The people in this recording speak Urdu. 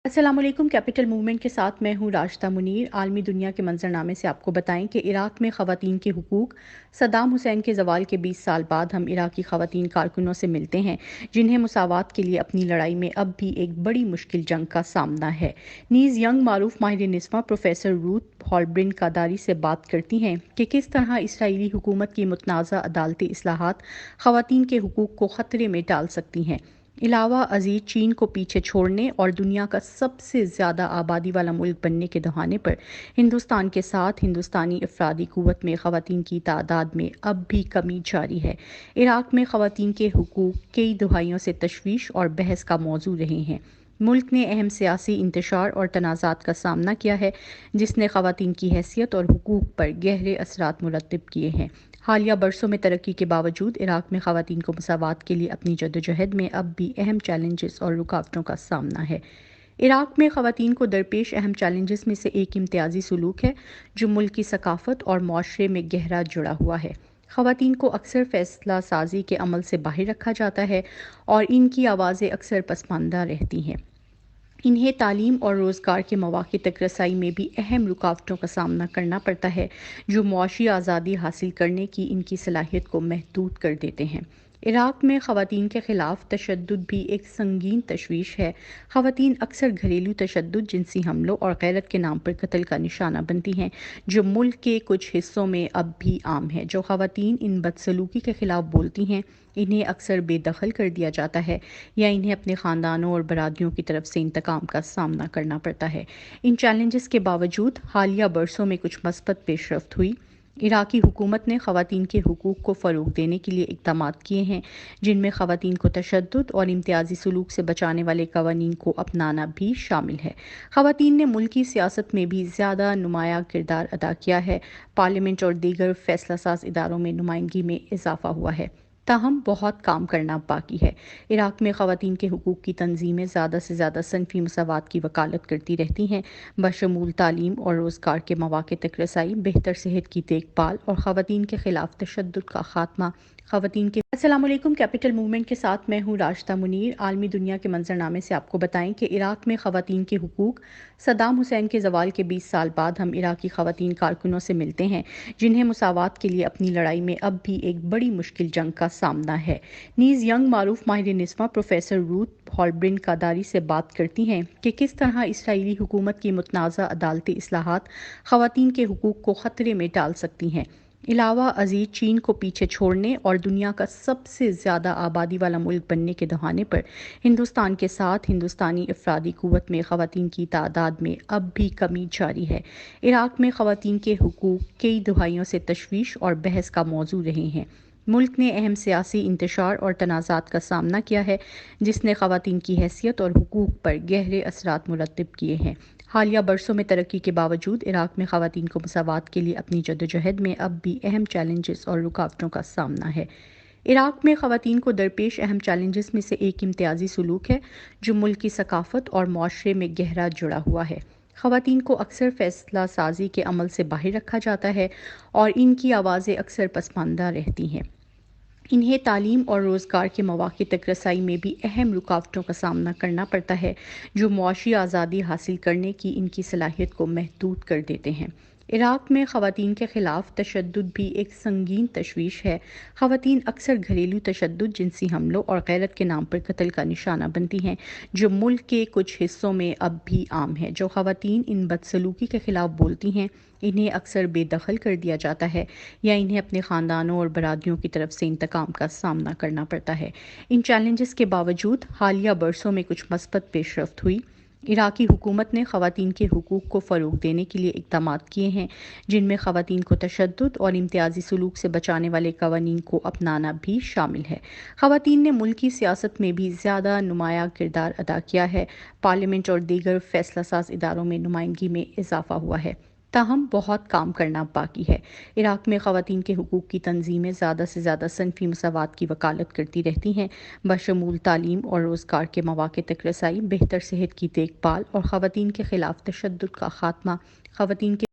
السلام علیکم۔ کیپٹل موومنٹ کے ساتھ میں ہوں راشدہ منیر۔ عالمی دنیا کے منظرنامے سے آپ کو بتائیں کہ عراق میں خواتین کے حقوق۔ صدام حسین کے زوال کے 20 سال بعد ہم عراقی خواتین کارکنوں سے ملتے ہیں جنہیں مساوات کے لیے اپنی لڑائی میں اب بھی ایک بڑی مشکل جنگ کا سامنا ہے۔ نیز ینگ معروف ماہر نسواں پروفیسر روت ہالبرن کاداری سے بات کرتی ہیں کہ کس طرح اسرائیلی حکومت کی متنازع عدالتی اصلاحات خواتین کے حقوق کو خطرے میں ڈال سکتی ہیں۔ علاوہ ازیں چین کو پیچھے چھوڑنے اور دنیا کا سب سے زیادہ آبادی والا ملک بننے کے دہانے پر ہندوستان کے ساتھ ہندوستانی افرادی قوت میں خواتین کی تعداد میں اب بھی کمی جاری ہے۔ عراق میں خواتین کے حقوق کئی دہائیوں سے تشویش اور بحث کا موضوع رہے ہیں۔ ملک نے اہم سیاسی انتشار اور تنازعات کا سامنا کیا ہے جس نے خواتین کی حیثیت اور حقوق پر گہرے اثرات مرتب کیے ہیں۔ حالیہ برسوں میں ترقی کے باوجود عراق میں خواتین کو مساوات کے لیے اپنی جدوجہد میں اب بھی اہم چیلنجز اور رکاوٹوں کا سامنا ہے۔ عراق میں خواتین کو درپیش اہم چیلنجز میں سے ایک امتیازی سلوک ہے جو ملک کی ثقافت اور معاشرے میں گہرا جڑا ہوا ہے۔ خواتین کو اکثر فیصلہ سازی کے عمل سے باہر رکھا جاتا ہے اور ان کی آوازیں اکثر پسماندہ رہتی ہیں۔ انہیں تعلیم اور روزگار کے مواقع تک رسائی میں بھی اہم رکاوٹوں کا سامنا کرنا پڑتا ہے جو معاشی آزادی حاصل کرنے کی ان کی صلاحیت کو محدود کر دیتے ہیں۔ عراق میں خواتین کے خلاف تشدد بھی ایک سنگین تشویش ہے۔ خواتین اکثر گھریلو تشدد، جنسی حملوں اور غیرت کے نام پر قتل کا نشانہ بنتی ہیں جو ملک کے کچھ حصوں میں اب بھی عام ہے۔ جو خواتین ان بدسلوکی کے خلاف بولتی ہیں انہیں اکثر بے دخل کر دیا جاتا ہے یا انہیں اپنے خاندانوں اور برادریوں کی طرف سے انتقام کا سامنا کرنا پڑتا ہے۔ ان چیلنجز کے باوجود حالیہ برسوں میں کچھ مثبت پیش رفت ہوئی۔ عراقی حکومت نے خواتین کے حقوق کو فروغ دینے کے لیے اقدامات کیے ہیں جن میں خواتین کو تشدد اور امتیازی سلوک سے بچانے والے قوانین کو اپنانا بھی شامل ہے۔ خواتین نے ملکی سیاست میں بھی زیادہ نمایاں کردار ادا کیا ہے۔ پارلیمنٹ اور دیگر فیصلہ ساز اداروں میں نمائندگی میں اضافہ ہوا ہے، تاہم بہت کام کرنا باقی ہے۔ عراق میں خواتین کے حقوق کی تنظیمیں زیادہ سے زیادہ صنفی مساوات کی وکالت کرتی رہتی ہیں، بشمول تعلیم اور روزگار کے مواقع تک رسائی، بہتر صحت کی دیکھ بھال اور خواتین کے خلاف تشدد کا خاتمہ۔ خواتین کے السلام علیکم۔ کیپٹل موومنٹ کے ساتھ میں ہوں راشدہ منیر۔ عالمی دنیا کے منظرنامے سے آپ کو بتائیں کہ عراق میں خواتین کے حقوق۔ صدام حسین کے زوال کے 20 سال بعد ہم عراقی خواتین کارکنوں سے ملتے ہیں جنہیں مساوات کے لیے اپنی لڑائی میں اب بھی ایک بڑی مشکل جنگ کا سامنا ہے۔ نیز ینگ معروف ماہر نسواں پروفیسر روت ہالبرن کاداری سے بات کرتی ہیں کہ کس طرح اسرائیلی حکومت کی متنازع عدالتی اصلاحات خواتین کے حقوق کو خطرے میں ڈال سکتی ہیں۔ علاوہ ازیں چین کو پیچھے چھوڑنے اور دنیا کا سب سے زیادہ آبادی والا ملک بننے کے دہانے پر ہندوستان کے ساتھ ہندوستانی افرادی قوت میں خواتین کی تعداد میں اب بھی کمی جاری ہے۔ عراق میں خواتین کے حقوق کئی دہائیوں سے تشویش اور بحث کا موضوع رہے ہیں۔ ملک نے اہم سیاسی انتشار اور تنازعات کا سامنا کیا ہے جس نے خواتین کی حیثیت اور حقوق پر گہرے اثرات مرتب کیے ہیں۔ حالیہ برسوں میں ترقی کے باوجود عراق میں خواتین کو مساوات کے لیے اپنی جدوجہد میں اب بھی اہم چیلنجز اور رکاوٹوں کا سامنا ہے۔ عراق میں خواتین کو درپیش اہم چیلنجز میں سے ایک امتیازی سلوک ہے جو ملک کی ثقافت اور معاشرے میں گہرا جڑا ہوا ہے۔ خواتین کو اکثر فیصلہ سازی کے عمل سے باہر رکھا جاتا ہے اور ان کی آوازیں اکثر پسماندہ رہتی ہیں۔ انہیں تعلیم اور روزگار کے مواقع تک رسائی میں بھی اہم رکاوٹوں کا سامنا کرنا پڑتا ہے جو معاشی آزادی حاصل کرنے کی ان کی صلاحیت کو محدود کر دیتے ہیں۔ عراق میں خواتین کے خلاف تشدد بھی ایک سنگین تشویش ہے۔ خواتین اکثر گھریلو تشدد، جنسی حملوں اور غیرت کے نام پر قتل کا نشانہ بنتی ہیں جو ملک کے کچھ حصوں میں اب بھی عام ہے۔ جو خواتین ان بدسلوکی کے خلاف بولتی ہیں انہیں اکثر بے دخل کر دیا جاتا ہے یا انہیں اپنے خاندانوں اور برادریوں کی طرف سے انتقام کا سامنا کرنا پڑتا ہے۔ ان چیلنجز کے باوجود حالیہ برسوں میں کچھ مثبت پیش رفت ہوئی۔ عراقی حکومت نے خواتین کے حقوق کو فروغ دینے کے لیے اقدامات کیے ہیں جن میں خواتین کو تشدد اور امتیازی سلوک سے بچانے والے قوانین کو اپنانا بھی شامل ہے۔ خواتین نے ملکی سیاست میں بھی زیادہ نمایاں کردار ادا کیا ہے۔ پارلیمنٹ اور دیگر فیصلہ ساز اداروں میں نمائندگی میں اضافہ ہوا ہے، تاہم بہت کام کرنا باقی ہے۔ عراق میں خواتین کے حقوق کی تنظیمیں زیادہ سے زیادہ صنفی مساوات کی وکالت کرتی رہتی ہیں، بشمول تعلیم اور روزگار کے مواقع تک رسائی، بہتر صحت کی دیکھ بھال اور خواتین کے خلاف تشدد کا خاتمہ۔ خواتین کے